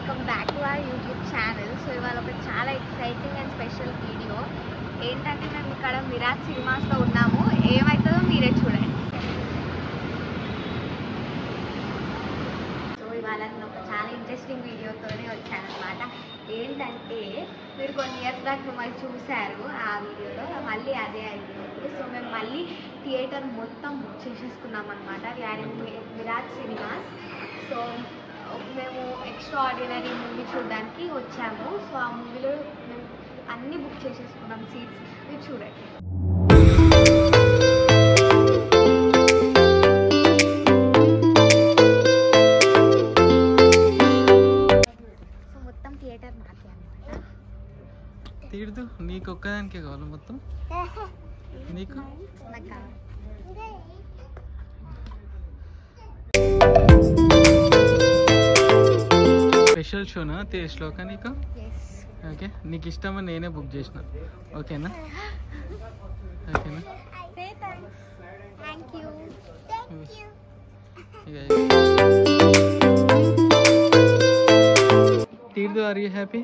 Welcome back to our YouTube channel. So ఇవాళ ఒక చాలా ఎక్సైటింగ్ అండ్ స్పెషల్ వీడియో ఏంటంటే మేము ఇక్కడ మిరాజ్ సినిమాస్లో ఉన్నాము. ఏమవుతుందో మీరే చూడండి. సో ఇవాళ నేను ఒక చాలా ఇంట్రెస్టింగ్ వీడియోతోనే వచ్చానమాట. ఏంటంటే మీరు కొన్ని ఇయర్స్ బ్యాక్ మిమ్మల్ని చూశారు ఆ వీడియోలో, మళ్ళీ అదే అయింది. సో మేము మళ్ళీ థియేటర్ మొత్తం బుక్ చేసేసుకున్నాం అనమాట. మిరాజ్ సినిమాస్. సో మేము ఎక్స్ట్రా ఆర్డినరీ మూవీ చూడడానికి వచ్చాము. సో ఆ మూవీలో మేము అన్నీ బుక్ చేసేసుకున్నాం సీట్స్. మీరు చూడండి. సో మొత్తం థియేటర్ మాకే అనమాట. తీర్దు నీకు ఒక్కదానికే కావాలి మొత్తం? నీకు నాకు కావాలి. స్పెషల్ షోనా శ్లోక నీకు? ఓకే, నీకు ఇష్టమని నేనే బుక్ చేసిన. ఓకేనా? ఓకేనా? తీర్దు, ఆర్ యూ హ్యాపీ?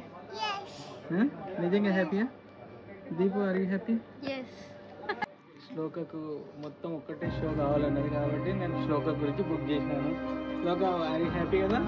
నిజంగా హ్యాపీయా? Deepu, are you happy? శ్లోకకు మొత్తం ఒక్కటే షో కావాలన్నది కాబట్టి నేను శ్లోక గురించి బుక్ చేసినాను. శ్లోక, ఆర్ యూ హ్యాపీ కదా?